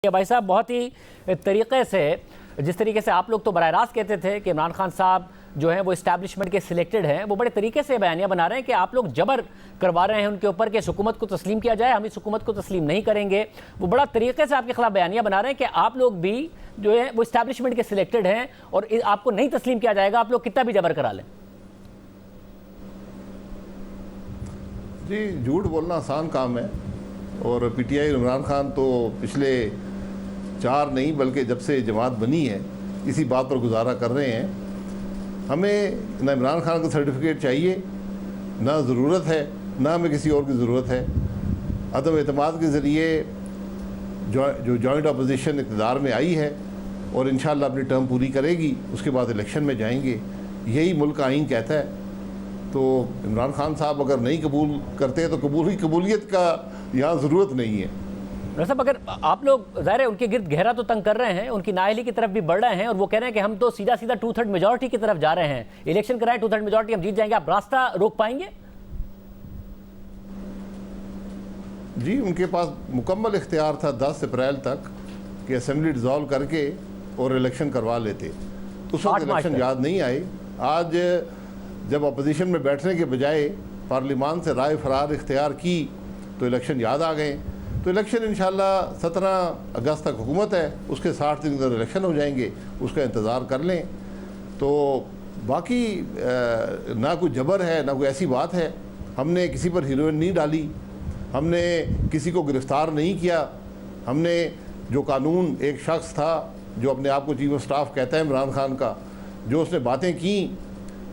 भाई साहब, बहुत ही तरीके से जिस तरीके से आप लोग तो बराह रास्त कहते थे कि इमरान खान साहब जो हैं वो इस्टेब्लिशमेंट के सिलेक्टेड हैं, वो बड़े तरीके से बयानियां बना रहे हैं कि आप लोग जबर करवा रहे हैं उनके ऊपर कि हुकूमत को तस्लीम किया जाए, हम इस हुकूमत को तस्लीम नहीं करेंगे। वो बड़ा तरीके से आपके खिलाफ बयानियां बना रहे हैं कि आप लोग भी जो है वो इस्टेब्लिशमेंट के सिलेक्टेड हैं और आपको नहीं तस्लीम किया जाएगा, आप लोग कितना भी जबर करा लें। जी, झूठ बोलना आसान काम है और पीटीआई इमरान खान तो पिछले 4 नहीं बल्कि जब से जमात बनी है इसी बात पर गुजारा कर रहे हैं। हमें ना इमरान खान का सर्टिफिकेट चाहिए, ना ज़रूरत है, ना हमें किसी और की ज़रूरत है। अदम एतमाद के ज़रिए जो जॉइंट अपोजिशन इक़्तिदार में आई है और इंशाअल्लाह अपनी टर्म पूरी करेगी, उसके बाद इलेक्शन में जाएंगे, यही मुल्क का आईन कहता है। तो इमरान खान साहब अगर नहीं कबूल करते तो कबूलियत का यहाँ ज़रूरत नहीं है। साहब, अगर आप लोग ज़ाहिर है उनके गिर्द गहरा तो तंग कर रहे हैं, उनकी नाअहली की तरफ भी बढ़ रहे हैं और वो कह रहे हैं कि हम तो सीधा 2/3 मेजॉरिटी की तरफ जा रहे हैं, इलेक्शन कराएं 2/3 मेजॉरिटी हम जीत जाएंगे, आप रास्ता रोक पाएंगे? जी, उनके पास मुकम्मल इख्तियार था 10 अप्रैल तक कि असेंबली डिज़ोल्व करके और इलेक्शन करवा लेते। उस वक्त इलेक्शन याद नहीं आए। आज जब अपोजिशन में बैठने के बजाय पार्लियामान से राय फरार इख्तियार की तो इलेक्शन याद आ गए। तो इलेक्शन इंशाल्लाह 17 अगस्त तक हुकूमत है, उसके 60 दिन के अंदर इलेक्शन हो जाएंगे, उसका इंतज़ार कर लें। तो बाकी ना कोई जबर है ना कोई ऐसी बात है। हमने किसी पर हीरोइन नहीं डाली, हमने किसी को गिरफ़्तार नहीं किया। हमने जो कानून, एक शख्स था जो अपने आप को चीफ ऑफ स्टाफ कहता है इमरान खान का, जो उसने बातें की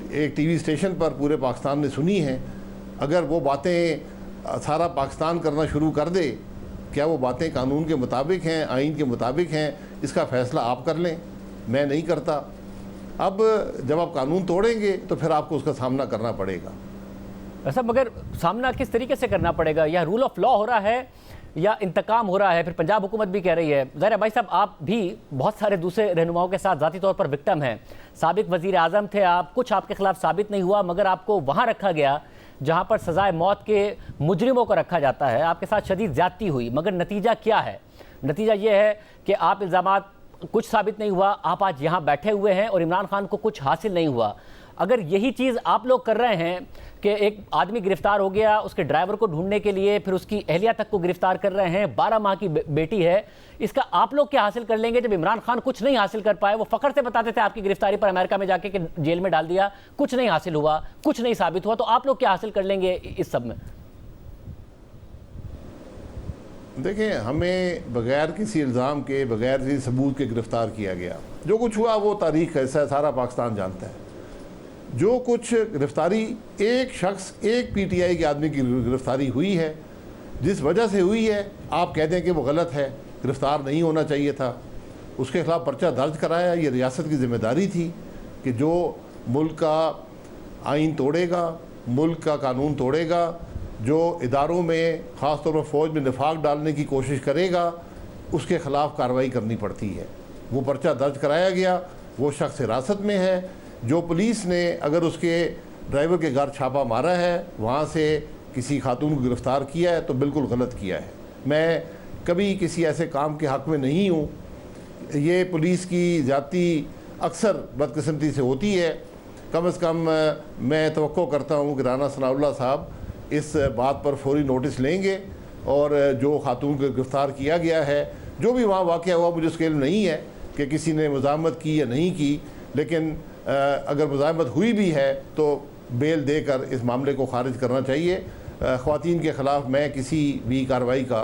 एक टीवी स्टेशन पर पूरे पाकिस्तान ने सुनी हैं, अगर वो बातें सारा पाकिस्तान करना शुरू कर दे, क्या वो बातें कानून के मुताबिक हैं, आइन के मुताबिक हैं, इसका फ़ैसला आप कर लें, मैं नहीं करता। अब जब आप कानून तोड़ेंगे तो फिर आपको उसका सामना करना पड़ेगा। ऐसा मगर सामना किस तरीके से करना पड़ेगा? यह रूल ऑफ लॉ हो रहा है या इंतकाम हो रहा है? फिर पंजाब हुकूमत भी कह रही है। ज़ाहिर भाई साहब, आप भी बहुत सारे दूसरे रहनुमाओं के साथ ज़ाती तौर पर विक्टिम हैं। साबिक वज़ीर आज़म थे आप, कुछ आपके खिलाफ साबित नहीं हुआ मगर आपको वहाँ रखा गया जहाँ पर सज़ाए मौत के मुजरिमों को रखा जाता है। आपके साथ शदीद ज़्यादती हुई, मगर नतीजा क्या है? नतीजा ये है कि आप इल्ज़ामात कुछ साबित नहीं हुआ, आप आज यहाँ बैठे हुए हैं और इमरान खान को कुछ हासिल नहीं हुआ। अगर यही चीज़ आप लोग कर रहे हैं कि एक आदमी गिरफ्तार हो गया, उसके ड्राइवर को ढूंढने के लिए फिर उसकी अहलिया तक को गिरफ्तार कर रहे हैं, 12 माह की बेटी है, इसका आप लोग क्या हासिल कर लेंगे? जब इमरान खान कुछ नहीं हासिल कर पाए, वो फ़ख्र से बताते थे आपकी गिरफ्तारी पर अमेरिका में जाके कि जेल में डाल दिया, कुछ नहीं हासिल हुआ, कुछ नहीं साबित हुआ, तो आप लोग क्या हासिल कर लेंगे इस सब में? देखें, हमें बगैर किसी इल्ज़ाम के, बगैर किसी सबूत के गिरफ़्तार किया गया। जो कुछ हुआ वो तारीख़ ऐसा है, सारा पाकिस्तान जानता है। जो कुछ गिरफ़्तारी एक शख्स, एक पीटीआई के आदमी की गिरफ़्तारी हुई है, जिस वजह से हुई है, आप कहते हैं कि वो गलत है, गिरफ़्तार नहीं होना चाहिए था, उसके ख़िलाफ़ पर्चा दर्ज कराया। ये रियासत की ज़िम्मेदारी थी कि जो मुल्क का आइन तोड़ेगा, मुल्क का कानून तोड़ेगा, जो इदारों में ख़ास तौर पर फ़ौज में निफाक डालने की कोशिश करेगा, उसके ख़िलाफ़ कार्रवाई करनी पड़ती है। वो पर्चा दर्ज कराया गया, वो शख्स हिरासत में है। जो पुलिस ने अगर उसके ड्राइवर के घर छापा मारा है, वहाँ से किसी खातून को गिरफ़्तार किया है, तो बिल्कुल गलत किया है। मैं कभी किसी ऐसे काम के हक़ में नहीं हूँ। ये पुलिस की ज़्यादती अक्सर बदकिस्मती से होती है। कम से कम मैं तवक्को करता हूँ कि राना सनाउल्लाह साहब इस बात पर फौरी नोटिस लेंगे और जो खातून को गिरफ़्तार किया गया है, जो भी वहाँ वाक़या हुआ, मुझे उसके इल्म नहीं है कि किसी ने मुज़ाहमत की या नहीं की, लेकिन अगर मुज़ाहमत हुई भी है तो बेल देकर इस मामले को खारिज करना चाहिए। ख़वातीन के ख़िलाफ़ मैं किसी भी कार्रवाई का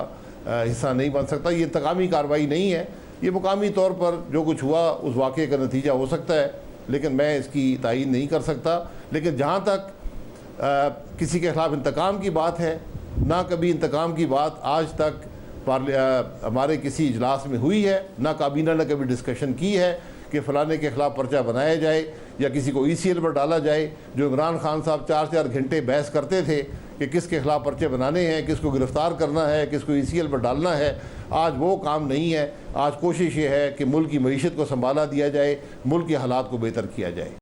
हिस्सा नहीं बन सकता। ये इंतकामी कार्रवाई नहीं है, ये मुकामी तौर पर जो कुछ हुआ उस वाक़े का नतीजा हो सकता है, लेकिन मैं इसकी तायीन नहीं कर सकता। लेकिन जहाँ तक किसी के ख़िलाफ़ इंतकाम की बात है, ना कभी इंतकाम की बात आज तक हमारे किसी इजलास में हुई है, ना काबीना ने कभी डिस्कशन की है कि फ़लाने के ख़िलाफ़ पर्चा बनाया जाए या किसी को ECL पर डाला जाए। जो इमरान खान साहब 4-4 घंटे बहस करते थे कि किसके ख़िलाफ़ पर्चे बनाने हैं, किसको गिरफ़्तार करना है, किसको ECL पर डालना है, आज वो काम नहीं है। आज कोशिश ये है कि मुल्क की मईशत को संभाला दिया जाए, मुल्क के हालात को बेहतर किया जाए।